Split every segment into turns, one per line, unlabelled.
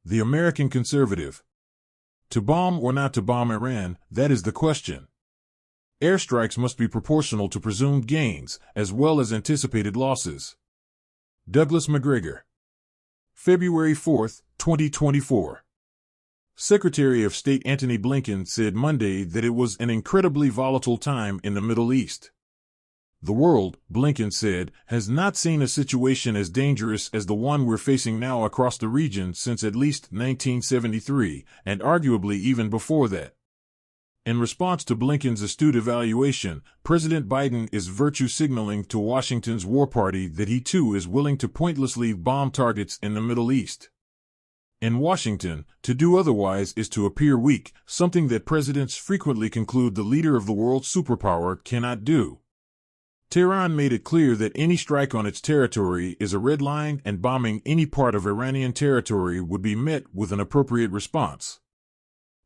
The American conservative. To bomb or not to bomb Iran, that is the question. Airstrikes must be proportional to presumed gains, as well as anticipated losses. Douglas Macgregor. February 4, 2024. Secretary of State Antony Blinken said Monday that it was an incredibly volatile time in the Middle East. The world, Blinken said, has not seen a situation as dangerous as the one we're facing now across the region since at least 1973, and arguably even before that. In response to Blinken's astute evaluation, President Biden is virtue signaling to Washington's war party that he too is willing to pointlessly bomb targets in the Middle East. In Washington, to do otherwise is to appear weak, something that presidents frequently conclude the leader of the world superpower cannot do. Tehran made it clear that any strike on its territory is a red line, and bombing any part of Iranian territory would be met with an appropriate response.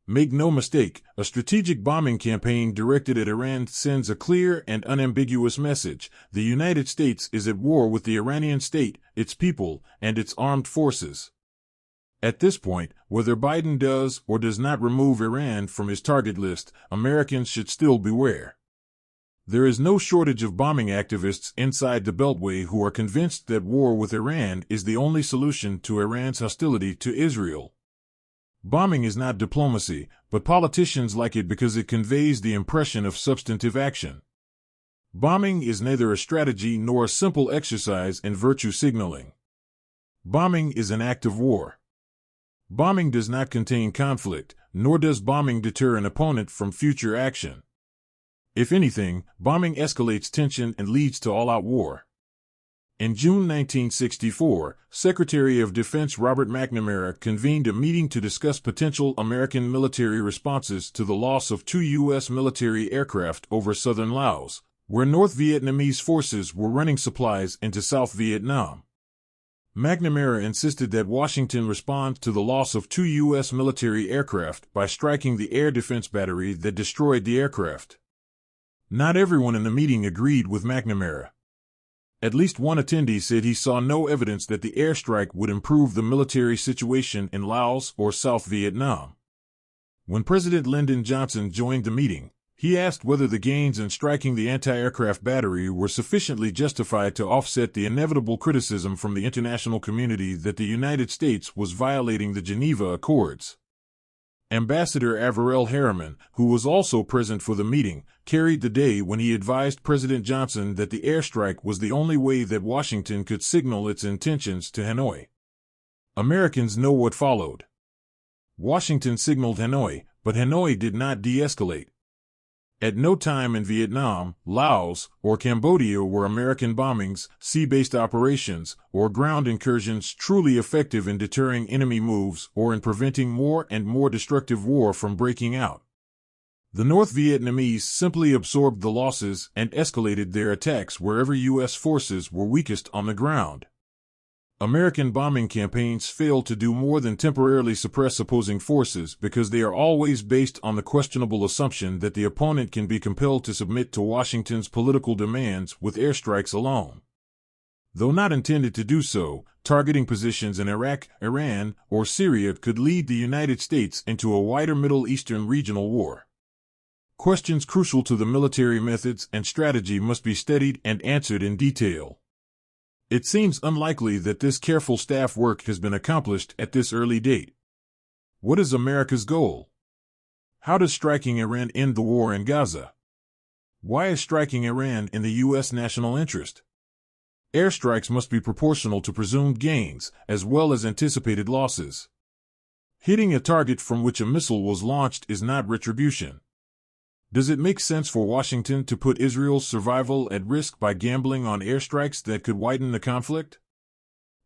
Make no mistake, a strategic bombing campaign directed at Iran sends a clear and unambiguous message: the United States is at war with the Iranian state, its people, and its armed forces. At this point, whether Biden does or does not remove Iran from his target list, Americans should still beware. There is no shortage of bombing activists inside the Beltway who are convinced that war with Iran is the only solution to Iran's hostility to Israel. Bombing is not diplomacy, but politicians like it because it conveys the impression of substantive action. Bombing is neither a strategy nor a simple exercise in virtue signaling. Bombing is an act of war. Bombing does not contain conflict, nor does bombing deter an opponent from future action. If anything, bombing escalates tension and leads to all-out war. In June 1964, Secretary of Defense Robert McNamara convened a meeting to discuss potential American military responses to the loss of 2 U.S. military aircraft over southern Laos, where North Vietnamese forces were running supplies into South Vietnam. McNamara insisted that Washington respond to the loss of 2 U.S. military aircraft by striking the air defense battery that destroyed the aircraft. Not everyone in the meeting agreed with McNamara. At least one attendee said he saw no evidence that the airstrike would improve the military situation in Laos or South Vietnam. When President Lyndon Johnson joined the meeting, he asked whether the gains in striking the anti-aircraft battery were sufficiently justified to offset the inevitable criticism from the international community that the United States was violating the Geneva Accords. Ambassador Averell Harriman, who was also present for the meeting, carried the day when he advised President Johnson that the airstrike was the only way that Washington could signal its intentions to Hanoi. Americans know what followed. Washington signaled Hanoi, but Hanoi did not de-escalate. At no time in Vietnam, Laos, or Cambodia were American bombings, sea-based operations, or ground incursions truly effective in deterring enemy moves or in preventing more and more destructive war from breaking out. The North Vietnamese simply absorbed the losses and escalated their attacks wherever U.S. forces were weakest on the ground. American bombing campaigns fail to do more than temporarily suppress opposing forces because they are always based on the questionable assumption that the opponent can be compelled to submit to Washington's political demands with airstrikes alone. Though not intended to do so, targeting positions in Iraq, Iran, or Syria could lead the United States into a wider Middle Eastern regional war. Questions crucial to the military methods and strategy must be studied and answered in detail. It seems unlikely that this careful staff work has been accomplished at this early date. What is America's goal? How does striking Iran end the war in Gaza? Why is striking Iran in the U.S. national interest? Airstrikes must be proportional to presumed gains, as well as anticipated losses. Hitting a target from which a missile was launched is not retribution. Does it make sense for Washington to put Israel's survival at risk by gambling on airstrikes that could widen the conflict?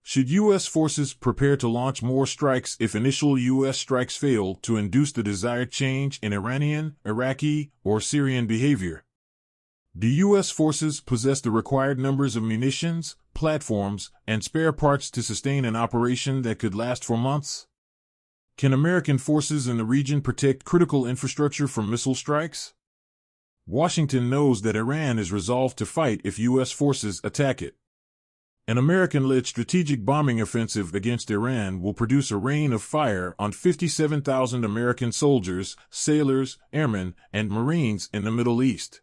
Should U.S. forces prepare to launch more strikes if initial U.S. strikes fail to induce the desired change in Iranian, Iraqi, or Syrian behavior? Do U.S. forces possess the required numbers of munitions, platforms, and spare parts to sustain an operation that could last for months? Can American forces in the region protect critical infrastructure from missile strikes? Washington knows that Iran is resolved to fight if U.S. forces attack it. An American-led strategic bombing offensive against Iran will produce a rain of fire on 57,000 American soldiers, sailors, airmen, and Marines in the Middle East.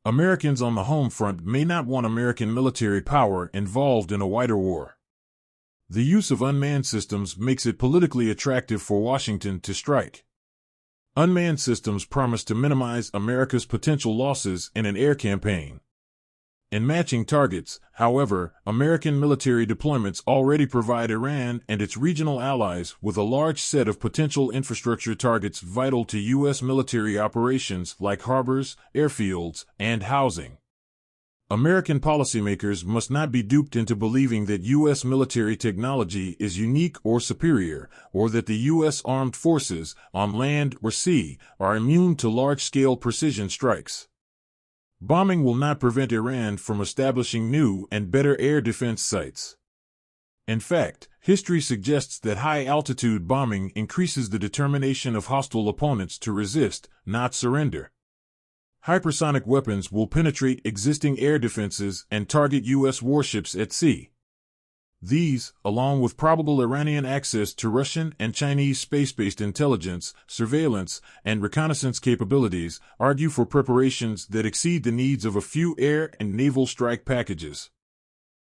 Americans on the home front may not want American military power involved in a wider war. The use of unmanned systems makes it politically attractive for Washington to strike. Unmanned systems promise to minimize America's potential losses in an air campaign. In matching targets, however, American military deployments already provide Iran and its regional allies with a large set of potential infrastructure targets vital to U.S. military operations like harbors, airfields, and housing. American policymakers must not be duped into believing that U.S. military technology is unique or superior, or that the U.S. armed forces, on land or sea, are immune to large-scale precision strikes. Bombing will not prevent Iran from establishing new and better air defense sites. In fact, history suggests that high-altitude bombing increases the determination of hostile opponents to resist, not surrender. Hypersonic weapons will penetrate existing air defenses and target U.S. warships at sea. These, along with probable Iranian access to Russian and Chinese space-based intelligence, surveillance, and reconnaissance capabilities, argue for preparations that exceed the needs of a few air and naval strike packages.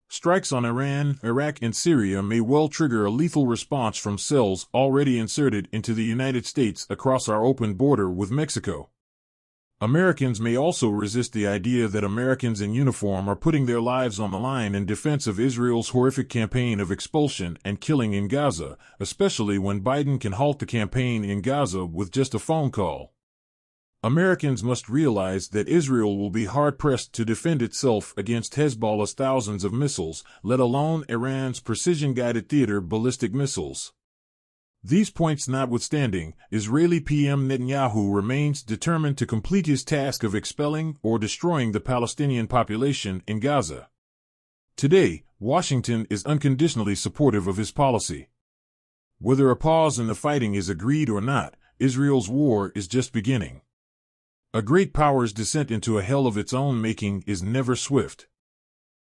Strikes on Iran, Iraq, and Syria may well trigger a lethal response from cells already inserted into the United States across our open border with Mexico. Americans may also resist the idea that Americans in uniform are putting their lives on the line in defense of Israel's horrific campaign of expulsion and killing in Gaza, especially when Biden can halt the campaign in Gaza with just a phone call. Americans must realize that Israel will be hard-pressed to defend itself against Hezbollah's thousands of missiles, let alone Iran's precision-guided theater ballistic missiles. These points notwithstanding, Israeli PM Netanyahu remains determined to complete his task of expelling or destroying the Palestinian population in Gaza. Today, Washington is unconditionally supportive of his policy. Whether a pause in the fighting is agreed or not, Israel's war is just beginning. A great power's descent into a hell of its own making is never swift.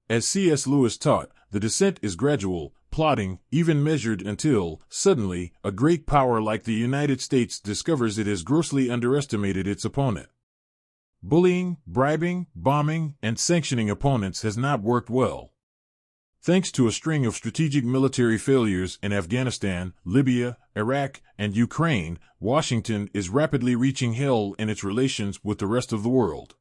As C.S. Lewis taught, the descent is gradual, plodding, even measured until, suddenly, a great power like the United States discovers it has grossly underestimated its opponent. Bullying, bribing, bombing, and sanctioning opponents has not worked well. Thanks to a string of strategic military failures in Afghanistan, Libya, Iraq, and Ukraine, Washington is rapidly reaching hell in its relations with the rest of the world.